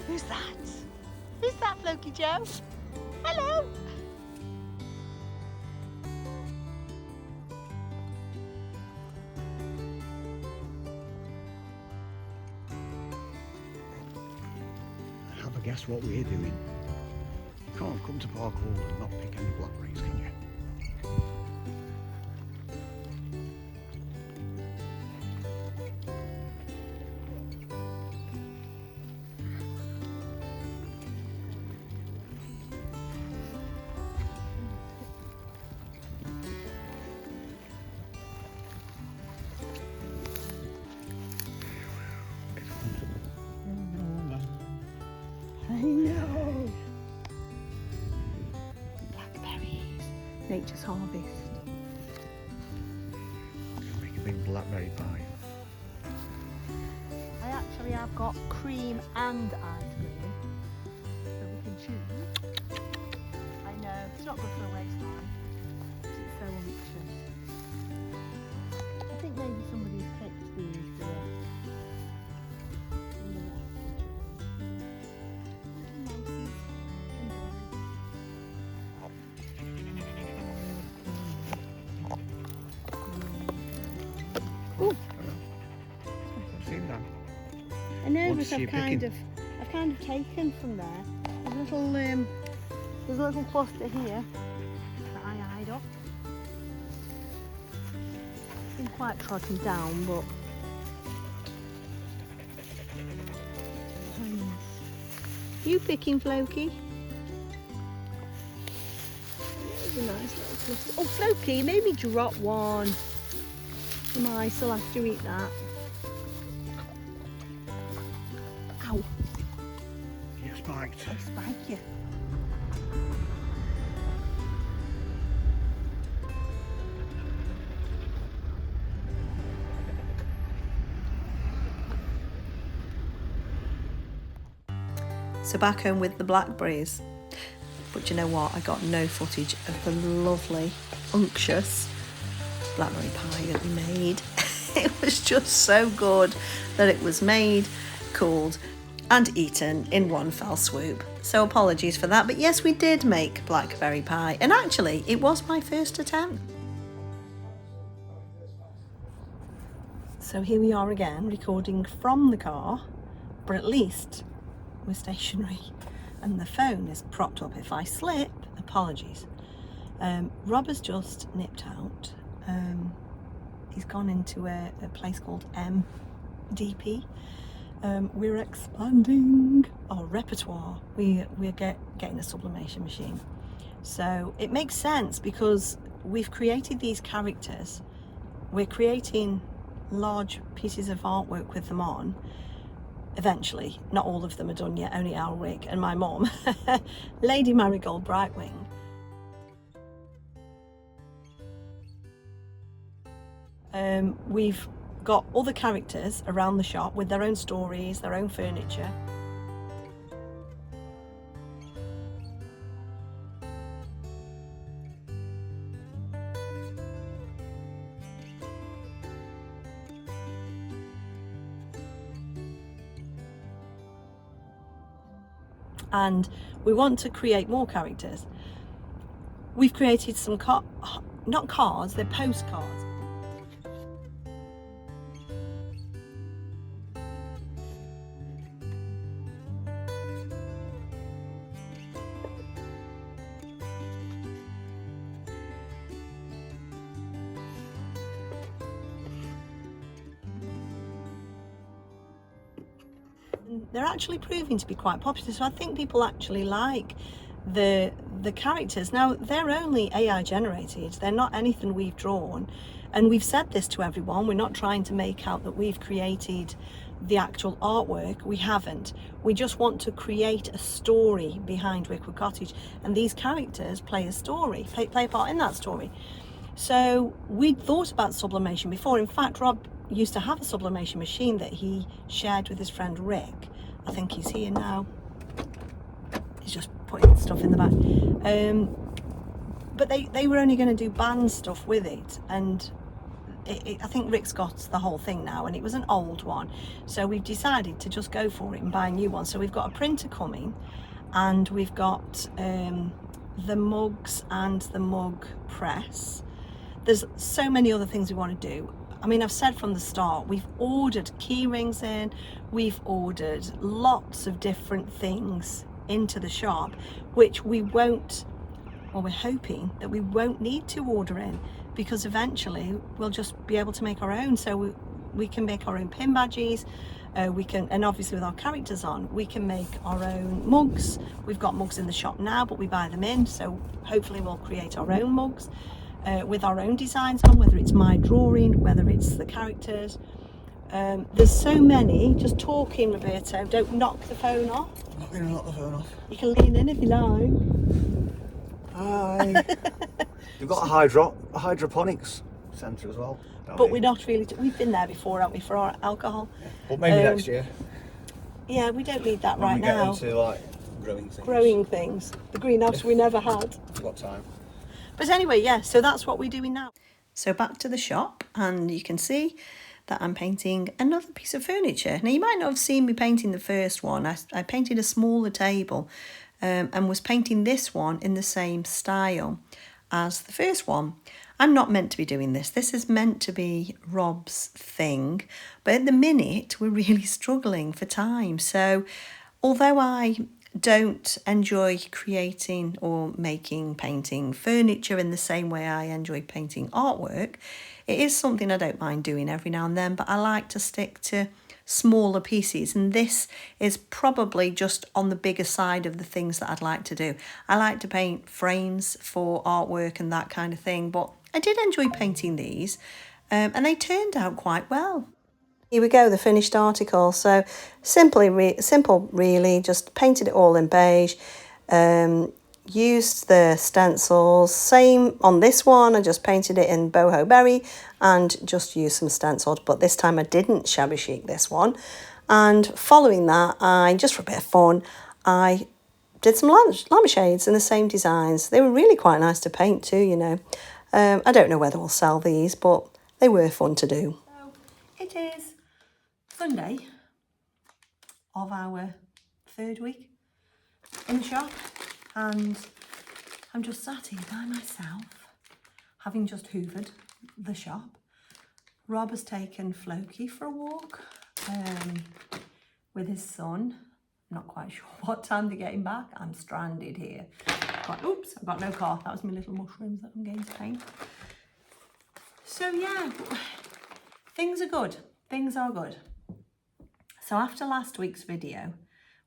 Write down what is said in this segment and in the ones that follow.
Who's that? Who's that, Floki Joe? Hello! Have a guess what we're doing. You can't come to Park Hall and not pick any blackberries, can you? I know. Blackberries. Nature's harvest. Make a big blackberry pie. I actually have got cream and ice cream, so we can choose. I know, it's not good for a waste time. It's so unctuous. I think maybe somebody's picked these. I know, but I've kind of taken from there. There's a little cluster here that I eyed up. It's been quite trodden down, but you picking, Floki? There's a nice little cluster. Oh, Floki, you made me drop one. The mice will have to eat that. Ow. You're spiked. I'll spike you. So back home with the blackberries. But you know what? I got no footage of the lovely, unctuous blackberry pie that we made. It was just so good that it was made, cooled and eaten in one fell swoop. So apologies for that, but yes, we did make blackberry pie, and actually it was my first attempt. So here we are again, recording from the car, but at least we're stationary and the phone is propped up. If I slip, apologies. Rob has just nipped out. He's gone into a place called MDP. We're expanding our repertoire. We're getting a sublimation machine. So it makes sense because we've created these characters. We're creating large pieces of artwork with them on. Eventually, not all of them are done yet, only Alwig and my mum, Lady Marigold Brightwing. We've got other characters around the shop with their own stories, their own furniture. And we want to create more characters. We've created some not cards, they're postcards. They're actually proving to be quite popular, so I think people actually like the characters. Now, they're only AI generated, they're not anything we've drawn, and we've said this to everyone. We're not trying to make out that we've created the actual artwork, we haven't. We just want to create a story behind Wickwood Cottage, and these characters play a story, play a part in that story. So we'd thought about sublimation before. In fact, Rob used to have a sublimation machine that he shared with his friend Rick. I think he's here now. He's just putting stuff in the back. But they were only going to do band stuff with it, and I think Rick's got the whole thing now, and it was an old one, so we've decided to just go for it and buy a new one. So we've got a printer coming, and we've got the mugs and the mug press. There's so many other things we want to do. I mean, I've said from the start, we've ordered key rings in, we've ordered lots of different things into the shop, which we won't, well, we're hoping that we won't need to order in, because eventually we'll just be able to make our own. So we can make our own pin badges, we can, and obviously with our characters on, we can make our own mugs. We've got mugs in the shop now, but we buy them in, so hopefully we'll create our own mugs with our own designs on, whether it's my drawing, whether it's the characters. There's so many. Just talking, Roberto, don't knock the phone off. I'm not going to knock the phone off. You can lean in if you like. Hi. We've got a hydroponics centre as well. But we're not really, we've been there before, haven't we, for our alcohol? But maybe next year. Yeah, we don't need that When right we get now. into like growing things. Growing things. The greenhouse we never had. We've got time. But anyway, yeah, so that's what we're doing now. So back to the shop, and you can see that I'm painting another piece of furniture. Now, you might not have seen me painting the first one. I painted a smaller table and was painting this one in the same style as the first one. I'm not meant to be doing this. This is meant to be Rob's thing. But at the minute, we're really struggling for time. So although I don't enjoy creating or painting furniture in the same way I enjoy painting artwork, it is something I don't mind doing every now and then, but I like to stick to smaller pieces, and this is probably just on the bigger side of the things that I'd like to do. I like to paint frames for artwork and that kind of thing, but I did enjoy painting these, and they turned out quite well. Here we go, the finished article. So simple really, just painted it all in beige, used the stencils. Same on this one, I just painted it in boho berry and just used some stencils, but this time I didn't shabby chic this one. And following that, just for a bit of fun, I did some lampshades in the same designs. They were really quite nice to paint too, you know. I don't know whether we'll sell these, but they were fun to do. So it is Sunday of our third week in the shop, and I'm just sat here by myself, having just hoovered the shop. Rob has taken Floki for a walk with his son. I'm not quite sure what time they're getting back. I'm stranded here. Oops, I've got no car. That was my little mushrooms that I'm going to paint. So yeah, things are good. Things are good. So after last week's video,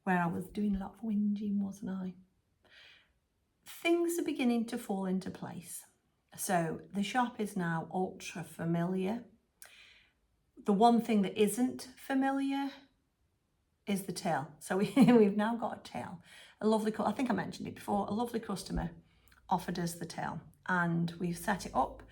where I was doing a lot of whinging, wasn't I? Things are beginning to fall into place. So the shop is now ultra familiar. The one thing that isn't familiar is the till. So we've now got a till. A lovely, I think I mentioned it before, a lovely customer offered us the till, and we've set it up.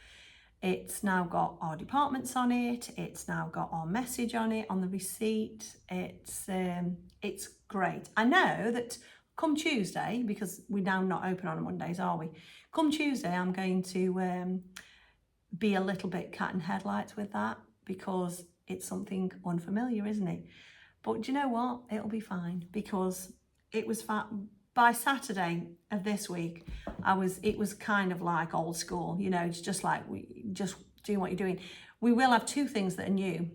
It's now got our departments on it. It's now got our message on it, on the receipt. It's great. I know that come Tuesday, because we're now not open on Mondays, are we? Come Tuesday, I'm going to be a little bit cat and headlights with that, because it's something unfamiliar, isn't it? But do you know what? It'll be fine, because it was by Saturday of this week, it was kind of like old school, you know. It's just like just doing what you're doing. We will have two things that are new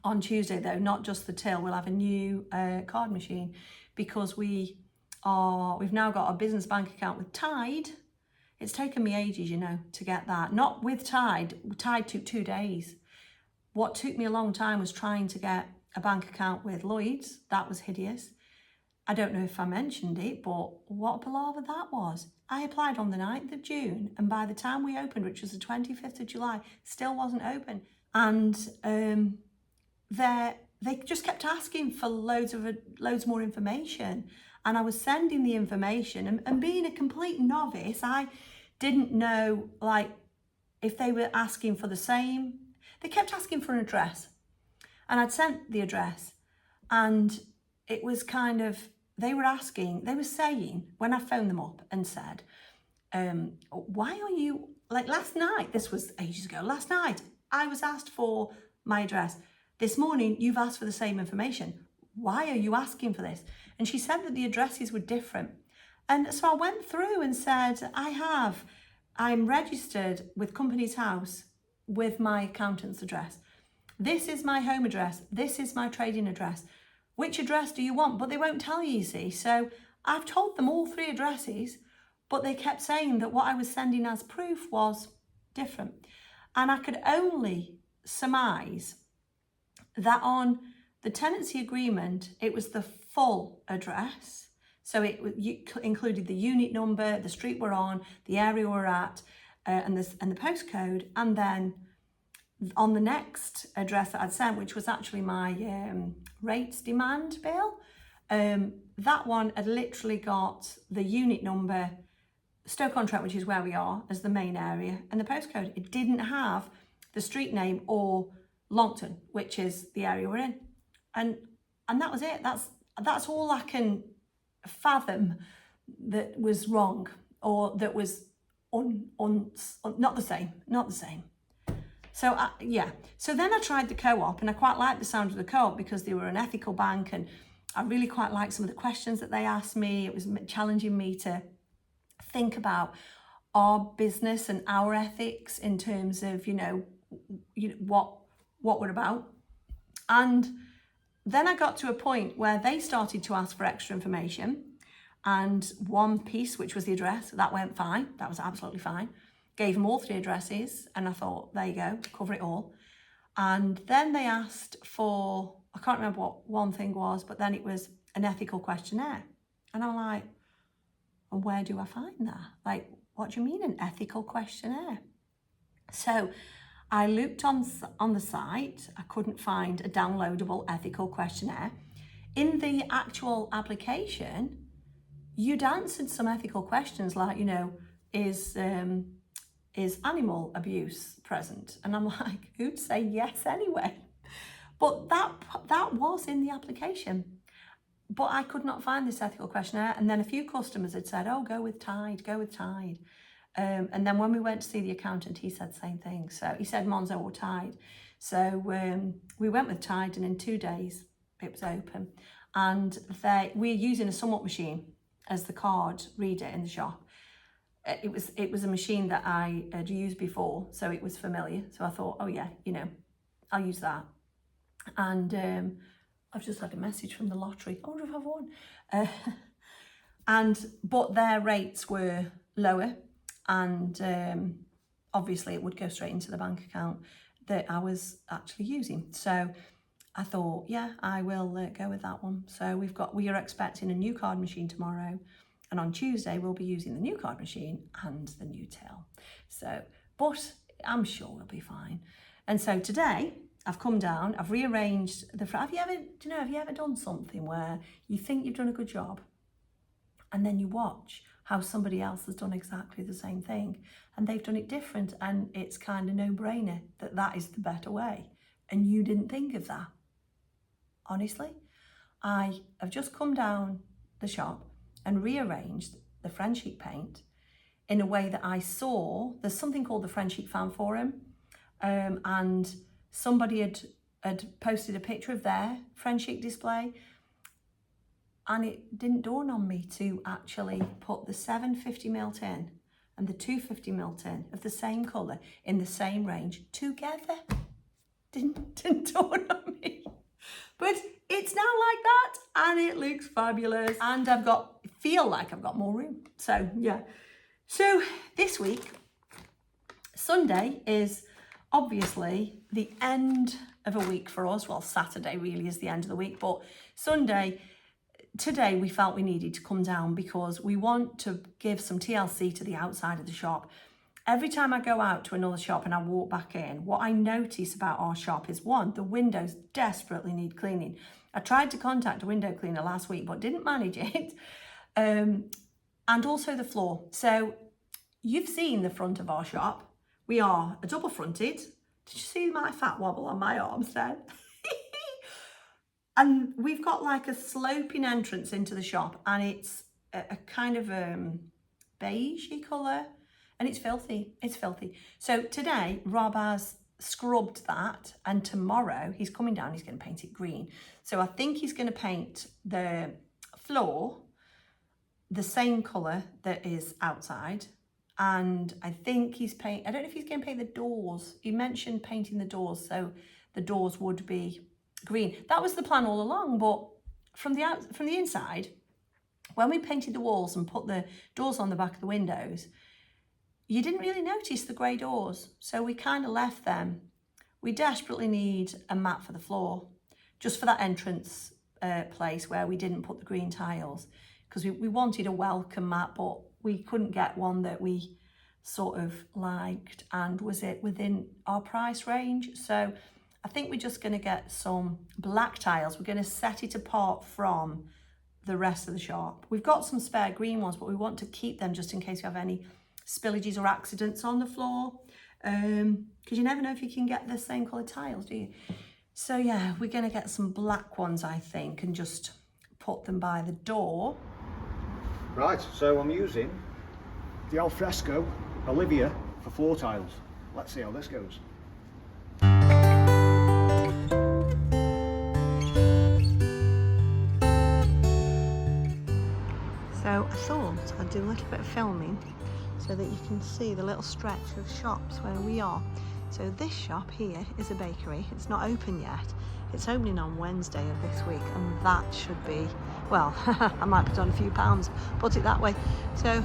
on Tuesday though, not just the till. We'll have a new card machine, because we've now got a business bank account with Tide. It's taken me ages, you know, to get that. Not with Tide. Tide took 2 days. What took me a long time was trying to get a bank account with Lloyd's. That was hideous. I don't know if I mentioned it, but what a palaver that was. I applied on the 9th of June, and by the time we opened, which was the 25th of July, still wasn't open. And their they just kept asking for loads more information. And I was sending the information, and being a complete novice, I didn't know, like, if they were asking for the same. They kept asking for an address, and I'd sent the address, and it was kind of, they were saying, when I phoned them up and said, why are you, like last night, this was ages ago, last night, I was asked for my address. This morning, you've asked for the same information. Why are you asking for this? And she said that the addresses were different. And so I went through and said, I'm registered with Company's House with my accountant's address. This is my home address. This is my trading address. Which address do you want? But they won't tell you, you see. So I've told them all 3 addresses, but they kept saying that what I was sending as proof was different. And I could only surmise that on the tenancy agreement, it was the full address. So it included the unit number, the street we're on, the area we're at, and the postcode. And then on the next address that I'd sent, which was actually my rates demand bill, that one had literally got the unit number, Stoke-on-Trent, which is where we are, as the main area, and the postcode. It didn't have the street name or Longton, which is the area we're in. And that was it. That's all I can fathom that was wrong, or that was not the same. So so then I tried the co-op, and I quite liked the sound of the co-op because they were an ethical bank, and I really quite liked some of the questions that they asked me. It was challenging me to think about our business and our ethics in terms of, what we're about. And then I got to a point where they started to ask for extra information, and one piece, which was the address, that went fine. That was absolutely fine. Gave them all 3 addresses, and I thought, there you go, cover it all. And then they asked for, I can't remember what one thing was, but then it was an ethical questionnaire. And I'm like, well, where do I find that? Like, what do you mean an ethical questionnaire? So I looked on the site. I couldn't find a downloadable ethical questionnaire. In the actual application, you'd answered some ethical questions like, is animal abuse present? And I'm like, who'd say yes anyway? But that was in the application. But I could not find this ethical questionnaire. And then a few customers had said, oh, go with Tide. And then when we went to see the accountant, he said the same thing. So he said Monzo or Tide. So we went with Tide, and in 2 days it was open. And we're using a sum up machine as the card reader in the shop. It was a machine that I had used before, so it was familiar. So I thought, oh yeah, I'll use that. And I've just had a message from the lottery. I wonder if I've won. But their rates were lower, and obviously it would go straight into the bank account that I was actually using. So I thought, yeah, I will go with that one. So we are expecting a new card machine tomorrow, and on Tuesday we'll be using the new card machine and the new till. So, but I'm sure we'll be fine. And so today I've come down, I've rearranged have you ever done something where you think you've done a good job, and then you watch how somebody else has done exactly the same thing, and they've done it different, and it's kind of no-brainer that is the better way, and you didn't think of that? Honestly, I have just come down the shop and rearranged the French sheet paint in a way that I saw. There's something called the French Sheet Fan Forum, and somebody had posted a picture of their French sheet display, and it didn't dawn on me to actually put the 750ml tin and the 250ml tin of the same colour in the same range together. Didn't dawn on me. But it's now like that, and it looks fabulous. And feel like I've got more room. So yeah. So this week, Sunday is obviously the end of a week for us. Well, Saturday really is the end of the week, but Sunday, today we felt we needed to come down because we want to give some TLC to the outside of the shop. every time I go out to another shop and I walk back in, what I notice about our shop is, one, the windows desperately need cleaning. I tried to contact a window cleaner last week, but didn't manage it. And also the floor. So you've seen the front of our shop. We are a double fronted. Did you see my fat wobble on my arms then? And we've got like a sloping entrance into the shop, and it's a kind of beigey colour, and it's filthy. It's filthy. So today Rob has scrubbed that, and tomorrow he's coming down, he's going to paint it green. So I think he's going to paint the floor the same colour that is outside, and I think I don't know if he's going to paint the doors. He mentioned painting the doors, so the doors would be green. That was the plan all along, but from the inside, when we painted the walls and put the doors on the back of the windows, you didn't really notice the grey doors, so we kind of left them. We desperately need a mat for the floor, just for that entrance place where we didn't put the green tiles, because we wanted a welcome mat, but we couldn't get one that we sort of liked and was it within our price range. So I think we're just going to get some black tiles. We're going to set it apart from the rest of the shop. We've got some spare green ones, but we want to keep them just in case we have any spillages or accidents on the floor, because you never know if you can get the same colour tiles, do you? So yeah, we're going to get some black ones, I think, and just put them by the door. Right, so I'm using the alfresco Olivia for floor tiles. Let's see how this goes. So I thought I'd do a little bit of filming so that you can see the little stretch of shops where we are. So this shop here is a bakery. It's not open yet. It's opening on Wednesday of this week, and that should be, well, I might put on a few pounds, put it that way. So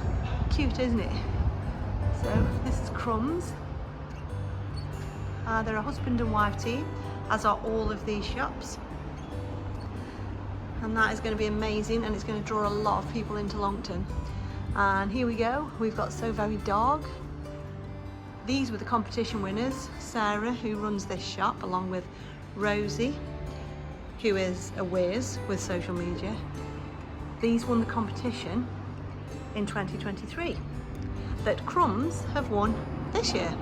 cute, isn't it? So this is Crumbs. They're a husband and wife team, as are all of these shops. And that is going to be amazing, and it's going to draw a lot of people into Longton. And here we go, we've got So Very Dog. These were the competition winners. Sarah, who runs this shop, along with Rosie, who is a whiz with social media. These won the competition in 2023 that Crumbs have won this year.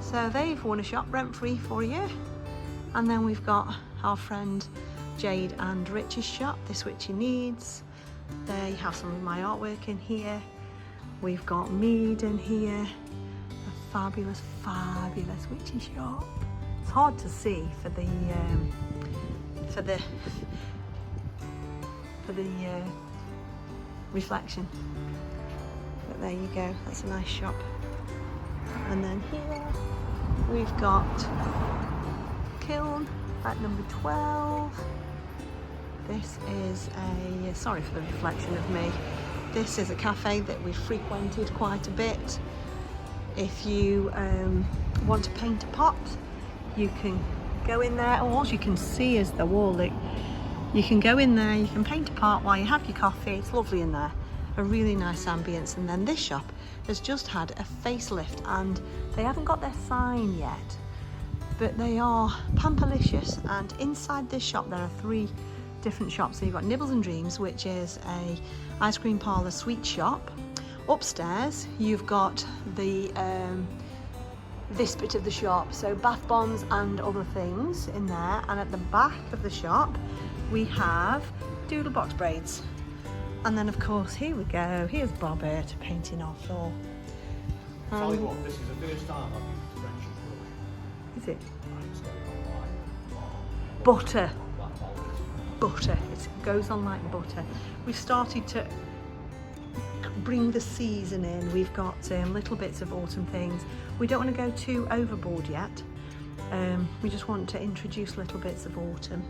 So they've won a shop rent-free for a year. And then we've got our friend Jade and Rich's shop, This Witchy Needs. They have some of my artwork in here. We've got Mead in here. A fabulous, fabulous witchy shop. It's hard to see for the reflection, but there you go. That's a nice shop. And then here we've got Kiln at number 12. This is a, sorry for the reflection of me, this is a cafe that we've frequented quite a bit. If you want to paint a pot, you can go in there. All you can see is the wall. You can go in there, you can paint a pot while you have your coffee. It's lovely in there, a really nice ambience. And then this shop has just had a facelift, and they haven't got their sign yet, but they are Pampalicious. And inside this shop there are 3 different shops. So you've got Nibbles and Dreams, which is a ice cream parlour sweet shop. Upstairs you've got the this bit of the shop, so bath bombs and other things in there. And at the back of the shop we have doodle box braids. And then of course here we go, here's Bobbert painting our floor. Tell you what, this is the first time I've used the French brush. Is it? And it's going on like Butter. black walnut. Butter, it goes on like butter. We've started to bring the season in. We've got little bits of autumn things. We don't want to go too overboard yet. We just want to introduce little bits of autumn.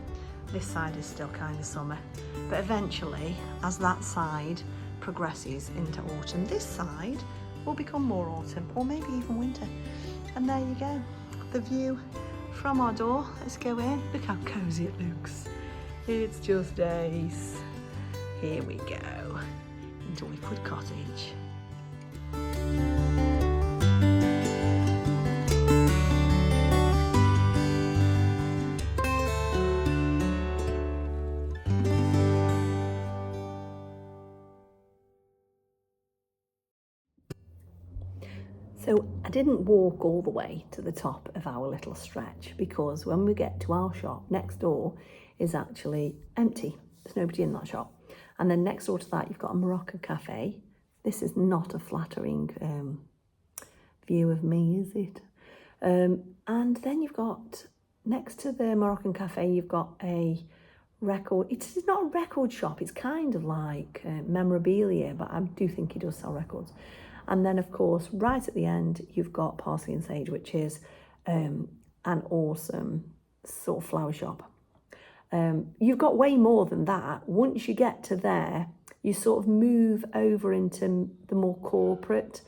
This side is still kind of summer, but eventually, as that side progresses into autumn, this side will become more autumn, or maybe even winter. And there you go, the view from our door. Let's go in. Look how cosy it looks. It's just ace. Here we go into Wickwood Cottage. So I didn't walk all the way to the top of our little stretch because when we get to our shop, next door is actually empty. There's nobody in that shop. And then next door to that, you've got a Moroccan cafe. This is not a flattering view of me, is it? And then you've got, next to the Moroccan cafe, you've got a record. It's not a record shop. It's kind of like memorabilia, but I do think he does sell records. And then, of course, right at the end, you've got Parsley and Sage, which is an awesome sort of flower shop. You've got way more than that. Once you get to there, you sort of move over into the more corporate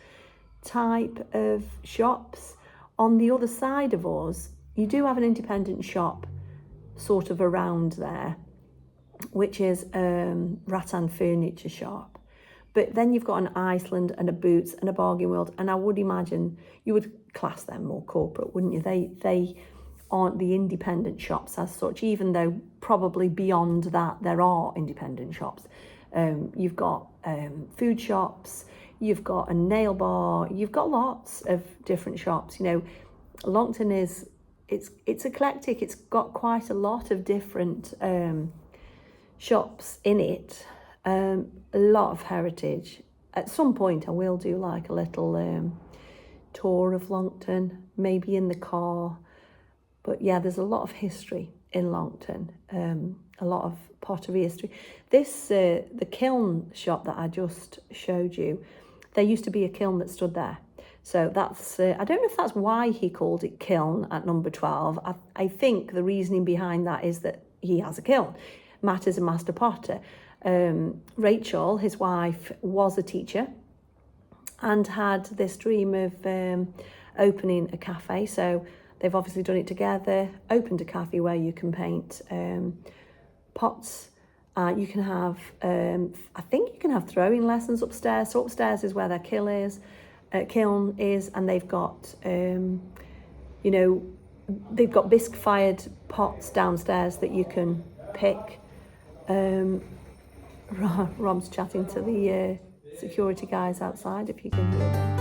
type of shops. On the other side of us, you do have an independent shop sort of around there, which is Rattan Furniture Shop. But then you've got an Iceland and a Boots and a Bargain World, and I would imagine you would class them more corporate, wouldn't you? They aren't the independent shops as such, even though probably beyond that there are independent shops. You've got food shops, you've got a nail bar, you've got lots of different shops. You know, Longton is, it's eclectic. It's got quite a lot of different shops in it. A lot of heritage. At some point I will do like a little tour of Longton, maybe in the car. But yeah, there's a lot of history in Longton, a lot of pottery history. This, the kiln shop that I just showed you, there used to be a kiln that stood there. So that's, I don't know if that's why he called it kiln at number 12. I think the reasoning behind that is that he has a kiln. Matt is a master potter. Rachel, his wife, was a teacher and had this dream of opening a cafe. So they've obviously done it together, opened a cafe where you can paint pots. You can have, I think you can have throwing lessons upstairs. So upstairs is where their kiln is, and they've got, you know, they've got bisque-fired pots downstairs that you can pick. Rob's chatting to the security guys outside, if you can hear them.